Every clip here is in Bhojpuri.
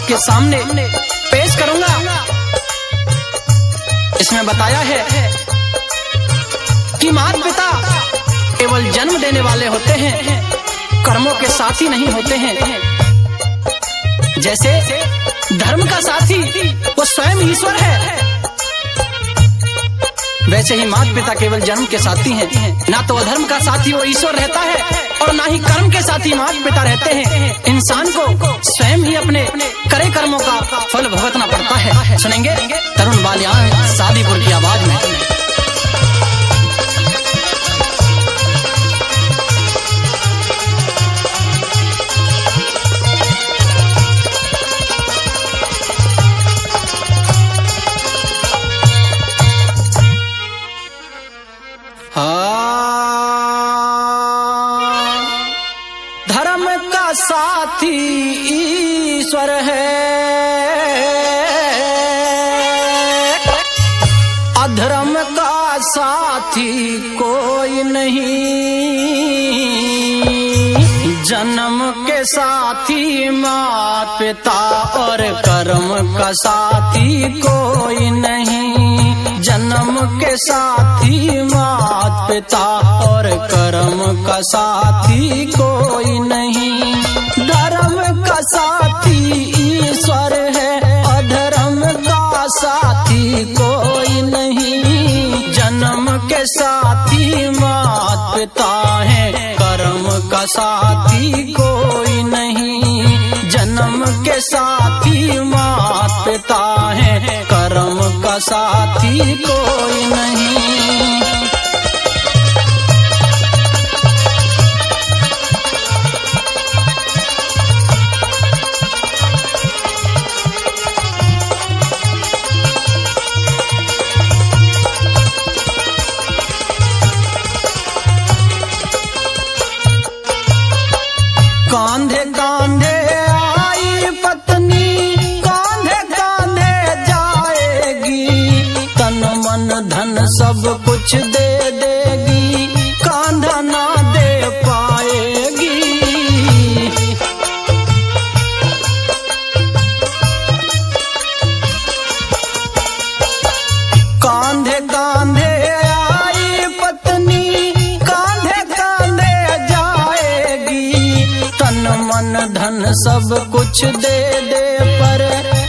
आपके सामने पेश करूंगा। इसमें बताया है कि माता पिता केवल जन्म देने वाले होते हैं, कर्मों के साथी नहीं होते हैं। जैसे धर्म का साथी वो स्वयं ईश्वर है, वैसे ही माता पिता केवल जन्म के साथी हैं। ना तो अधर्म का साथी वो ईश्वर रहता है और ना ही कर्म के साथी माता पिता रहते हैं। इंसान को स्वयं ही अपने करे कर्मों का फल भुगतना पड़ता है। सुनेंगे तरुण बालियान शादीपुर की आवाज में। धर्म का साथी ईश्वर है, अधर्म का साथी कोई नहीं। जन्म के साथी माता पिता और कर्म का साथी कोई नहीं। जन्म के साथी माता पिता और कर्म का साथी कोई नहीं। धर्म का साथी ईश्वर है, अधर्म का साथी कोई नहीं। जन्म के साथी माता पिता है, कर्म का साथी कोई नहीं। जन्म के साथी माता पिता है, कर्म का साथी कोई नहीं। कांधे कांधे आई पत्नी, कांधे कांधे जाएगी। तन मन धन सब कुछ दे देगी, कांधा ना दे पाएगी। कांधे कांधे आई पत्नी, कांधे कांधे जाएगी। तन मन धन सब कुछ दे दे पर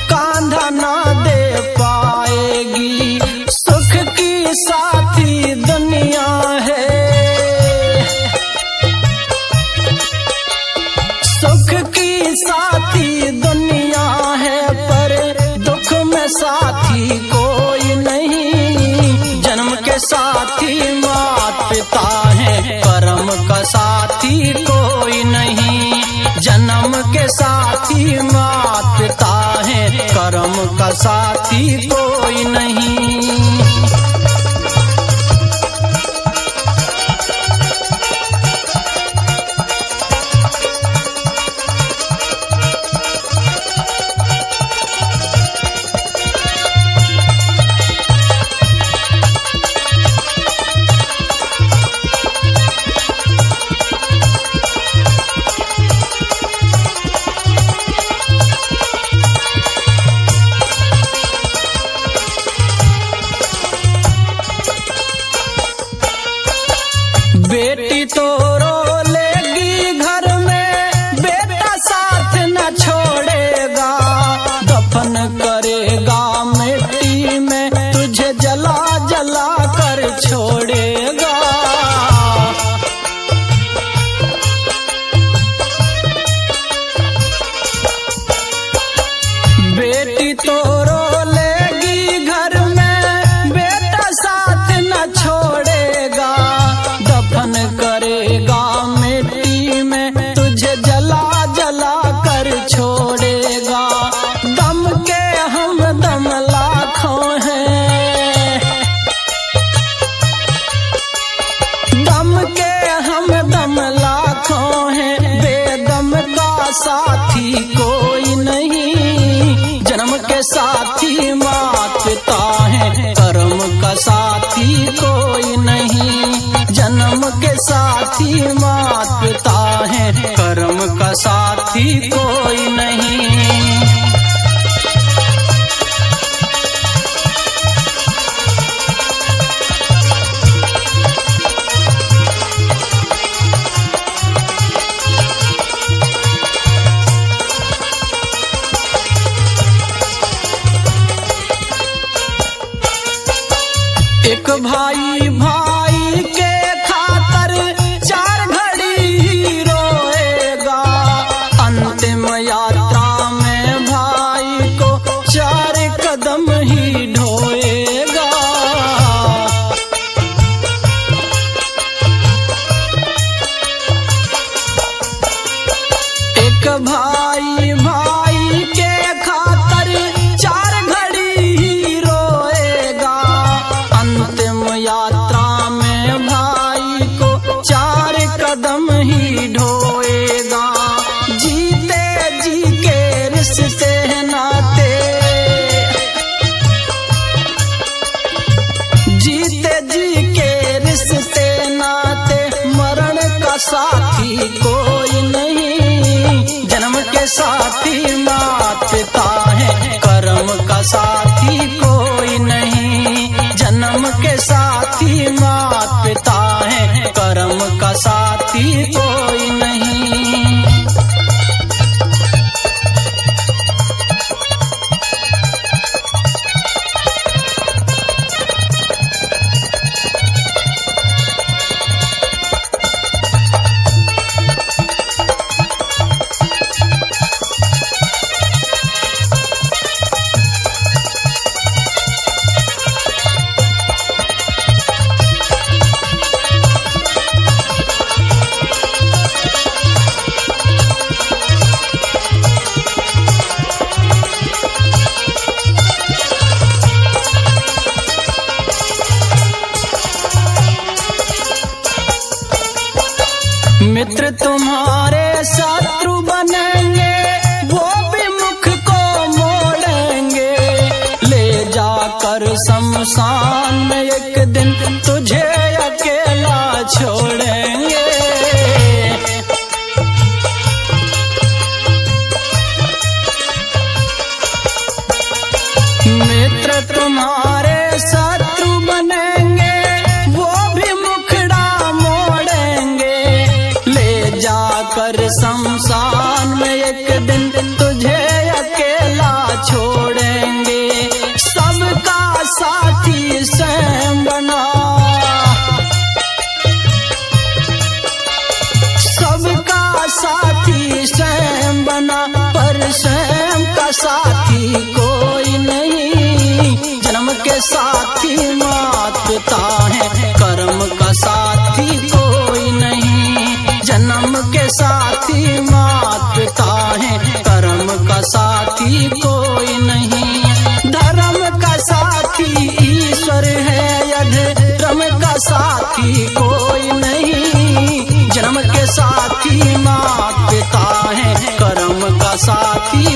कांधा ना दे पाएगी। सुख की साथी दुनिया है, सुख की साथी दुनिया है, पर दुख में साथी कोई नहीं। जन्म के साथी माता पिता है, कर्म का साथी कोई नहीं। जन्म के साथी माता पिता है, कर्म का साथी कोई नहीं। बेटी तो रो लेगी घर में, बेटा साथ न छोड़ेगा। दफन करेगा मिट्टी में, तुझे जला जला कर छोड़ेगा। बेटी तो रो लेगी घर में, बेटा साथ न छोड़ेगा। दफन करेगा मिट्टी में, तुझे जला जला कर छोड़ेगा। दम के हम दम लाखों हैं, दम के हम दम लाखों हैं। बेदम का साथी कोई नहीं। जन्म के साथी माता पिता है, कर्म का साथी कोई नहीं। जन्म के साथी माता पिता है, कर्म का साथी कोई नहीं। भाई भाई के खातर चार घड़ी ही रोएगा। अंतिम यात्रा में भाई को चार कदम ही ढोएगा। जीते जी के रिश्ते नाते, जीते जी के रिश्ते नाते, मरण का साथी कोई नहीं। जन्म के साथी मात पिता है, कर्म का साथी कोई नहीं। जन्म के साथी मात पिता है, कर्म का साथी कोई नहीं। मित्र तुम्हारे शत्रु बनेंगे, वो भी मुख को मोड़ेंगे। ले जाकर शमशान में एक दिन तुझे अकेला छोड़ेंगे। मित्र तुम्हारे शत्रु बनेंगे, वो भी मुखड़ा मोड़ेंगे। जाकर शमशान में एक दिन तुझे अकेला छोड़ेंगे। सबका साथी स्वयं बना, सबका साथी स्वयं बना, पर स्वयं का साथी कोई नहीं। जन्म के साथी मात पिता है, कर्म का साथी कोई नहीं। जन्म के साथी मात पिता है, कर्म का साथी कोई नहीं। धर्म का साथी ईश्वर है, अधर्म का साथी कोई नहीं। जन्म के साथी मात पिता है, कर्म का साथी